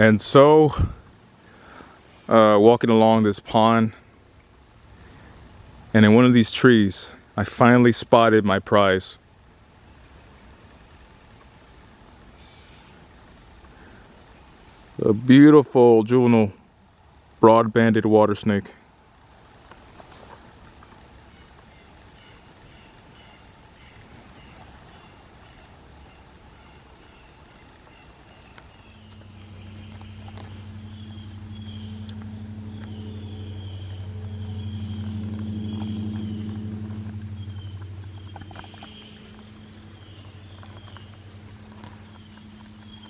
And so, walking along this pond, and in one of these trees, I finally spotted my prize. A beautiful juvenile broad-banded water snake.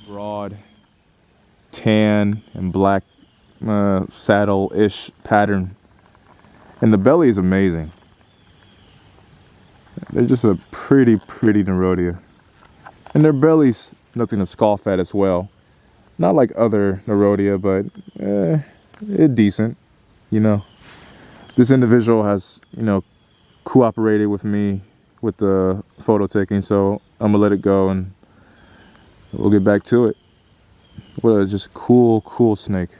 Broad, tan, and black saddle-ish pattern. And the belly is amazing. They're just a pretty Nerodia. And their belly's nothing to scoff at as well. Not like other Nerodia, but it's decent, you know. This individual has, you know, cooperated with me with the photo taking, so I'm gonna let it go and we'll get back to it. What a just cool snake.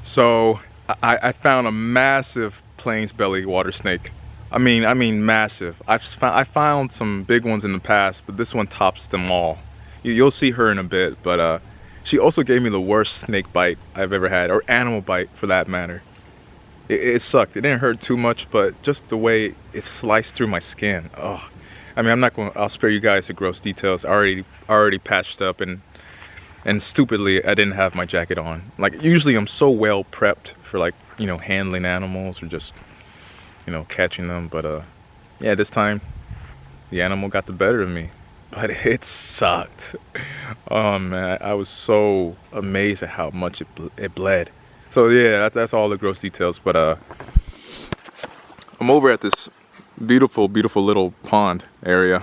So I found a massive plains belly water snake. I mean massive. I found some big ones in the past, but this one tops them all. You'll see her in a bit, but she also gave me the worst snake bite I've ever had, or animal bite for that matter. It sucked. It didn't hurt too much, but just the way it sliced through my skin. Oh, I mean, I'll spare you guys the gross details. I already patched up, and stupidly I didn't have my jacket on. Like, usually I'm so well prepped for, like, you know, handling animals or just, you know, catching them, but yeah, this time the animal got the better of me, but it sucked. Oh man, I was so amazed at how much it bled. So yeah, that's all the gross details, but I'm over at this beautiful little pond area,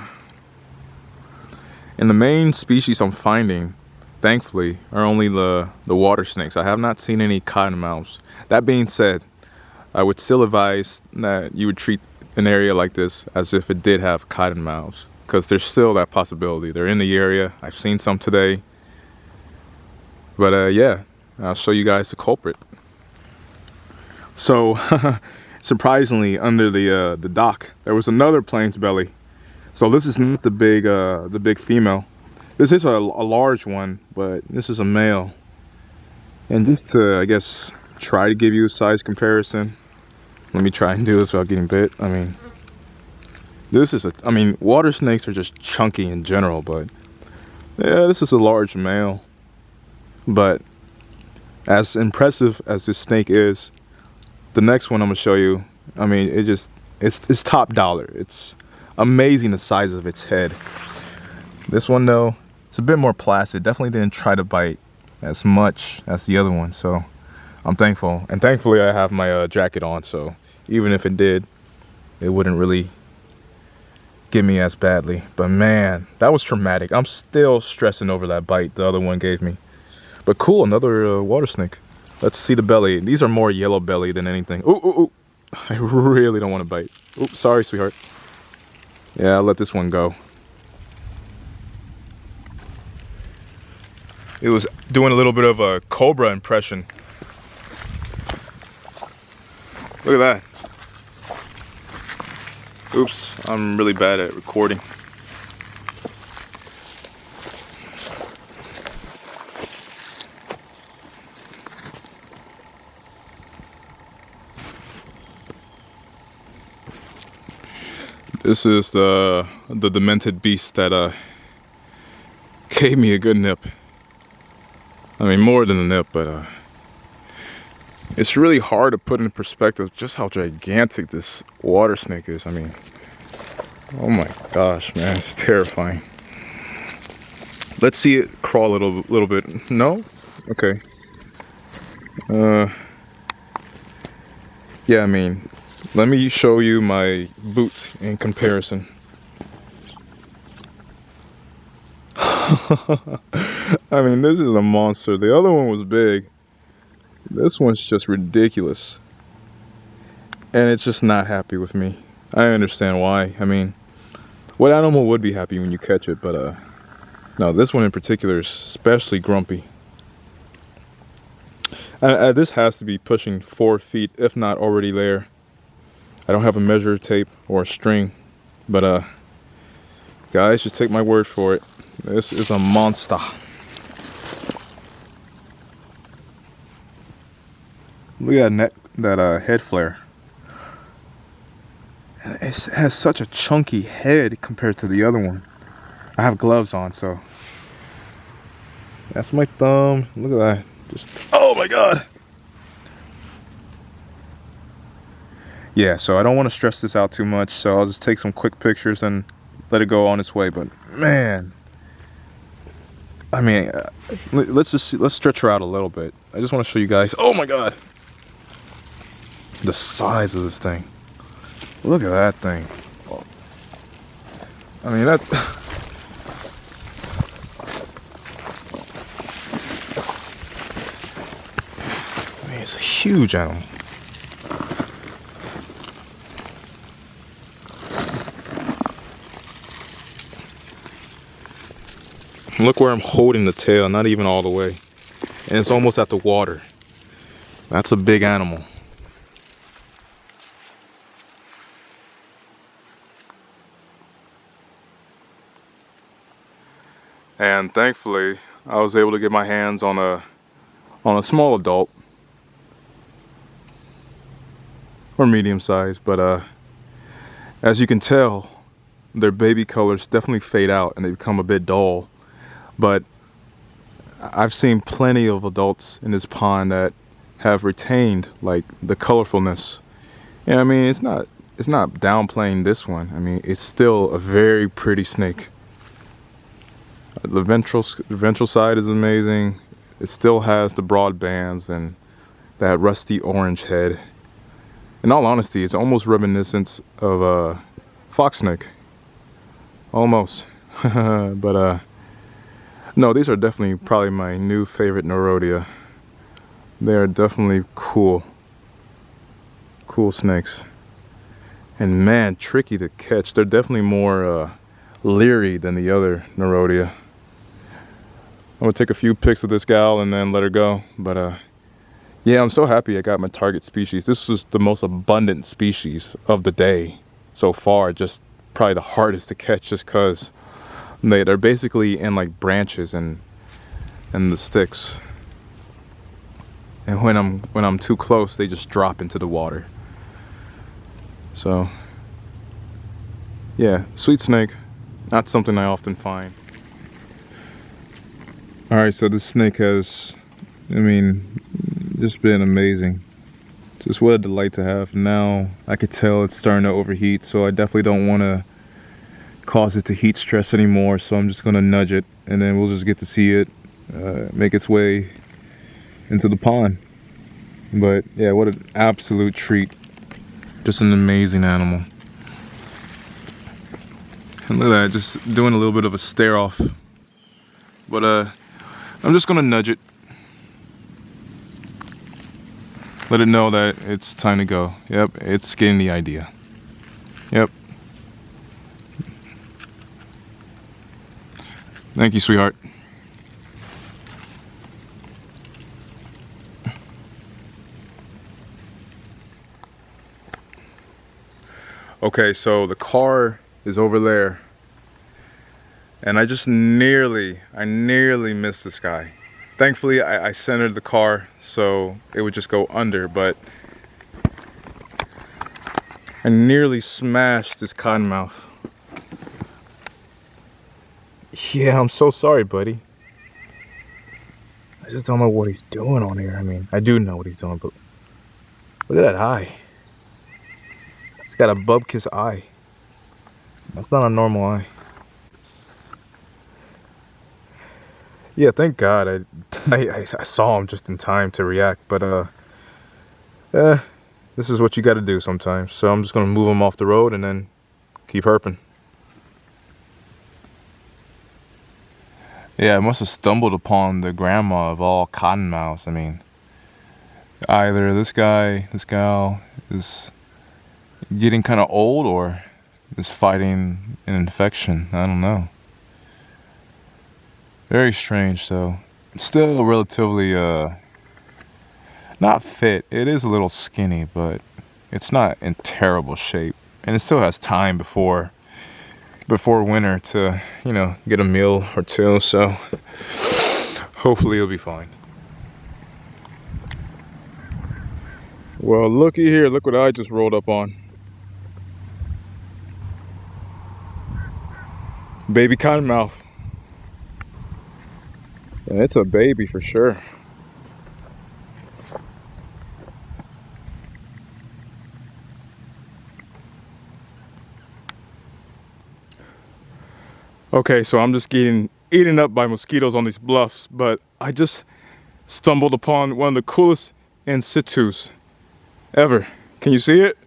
and the main species I'm finding, thankfully, are only the water snakes. I have not seen any cottonmouths. That being said, I would still advise that you would treat an area like this as if it did have cottonmouths, because there's still that possibility. They're in the area. I've seen some today, but yeah, I'll show you guys the culprit. So surprisingly, under the dock, there was another plains belly. So this is not the big female. This is a large one, but this is a male. And just to, I guess, try to give you a size comparison, let me try and do this without getting bit. I mean, water snakes are just chunky in general, but yeah, this is a large male. But as impressive as this snake is, the next one I'm gonna show you, I mean, it's top dollar. It's amazing the size of its head. This one though, it's a bit more placid. Definitely didn't try to bite as much as the other one, so I'm thankful. And thankfully I have my jacket on, so even if it did, it wouldn't really get me as badly. But man, that was traumatic. I'm still stressing over that bite the other one gave me. But cool, another water snake. Let's see the belly. These are more yellow belly than anything. Ooh. I really don't want to bite. Oops, sorry, sweetheart. Yeah, I'll let this one go. It was doing a little bit of a cobra impression. Look at that. Oops, I'm really bad at recording. This is the demented beast that gave me a good nip. I mean, more than a nip, but it's really hard to put in perspective just how gigantic this water snake is. I mean, oh my gosh, man, it's terrifying. Let's see it crawl a little bit. No? Okay. Yeah, I mean, let me show you my boot in comparison. I mean, this is a monster. The other one was big. This one's just ridiculous. and it's just not happy with me. I understand why. I mean, what animal would be happy when you catch it? But no, this one in particular is especially grumpy. This has to be pushing 4 feet, if not already there. I don't have a measure tape or a string, but guys, just take my word for it. This is a monster. Look at that head flare. It has such a chunky head compared to the other one. I have gloves on, so that's my thumb. Look at that. Just, oh my god. Yeah, so I don't want to stress this out too much, so I'll just take some quick pictures and let it go on its way. But man, I mean, let's stretch her out a little bit. I just want to show you guys. Oh my god, the size of this thing. Look at that thing. I mean, that. I mean, it's a huge animal. Look where I'm holding the tail, not even all the way. And it's almost at the water. That's a big animal. And thankfully, I was able to get my hands on a small adult. Or medium size, but as you can tell, their baby colors definitely fade out and they become a bit dull. But I've seen plenty of adults in this pond that have retained like the colorfulness. Yeah, I mean, it's not downplaying this one. I mean, it's still a very pretty snake. The ventral side is amazing. It still has the broad bands and that rusty orange head. In all honesty, it's almost reminiscent of a fox snake. Almost. But no, these are definitely probably my new favorite Neurodia. They are definitely cool. Cool snakes. And man, tricky to catch. They're definitely more leery than the other Neurodia. I'm gonna take a few pics of this gal and then let her go. But yeah, I'm so happy I got my target species. This was the most abundant species of the day so far. Just probably the hardest to catch just because they're basically in like branches and the sticks. And when I'm too close, they just drop into the water. So yeah, sweet snake, not something I often find. All right, so this snake has, I mean, just been amazing. Just what a delight to have. Now I could tell it's starting to overheat, so I definitely don't want to cause it to heat stress anymore. So I'm just gonna nudge it, and then we'll just get to see it make its way into the pond. But yeah, what an absolute treat. Just an amazing animal. And look at that, just doing a little bit of a stare off. But I'm just gonna nudge it. Let it know that it's time to go. Yep, it's getting the idea. Yep. Thank you, sweetheart. Okay, so the car is over there. And I nearly missed this guy. Thankfully, I centered the car so it would just go under, but I nearly smashed this cottonmouth. Yeah, I'm so sorry, buddy. I just don't know what he's doing on here. I mean, I do know what he's doing, but look at that eye. It's got a bubkiss eye. That's not a normal eye. Yeah, thank God I saw him just in time to react, but this is what you gotta do sometimes. So I'm just gonna move him off the road and then keep herping. Yeah, I must have stumbled upon the grandma of all cottonmouths. I mean, either this guy, this gal is getting kind of old or is fighting an infection. I don't know. Very strange though. It's still relatively not fit. It is a little skinny, but it's not in terrible shape. And it still has time before winter to, you know, get a meal or two, so hopefully it'll be fine. Well, looky here, look what I just rolled up on. Baby cottonmouth. And it's a baby for sure. Okay, so I'm just getting eaten up by mosquitoes on these bluffs, but I just stumbled upon one of the coolest in situs ever. Can you see it?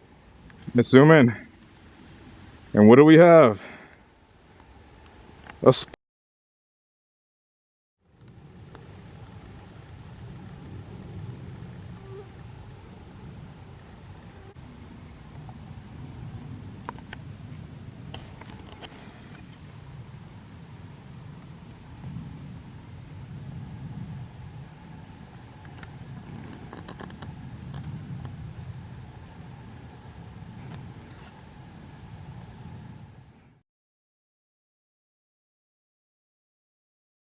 Let's zoom in. And what do we have? A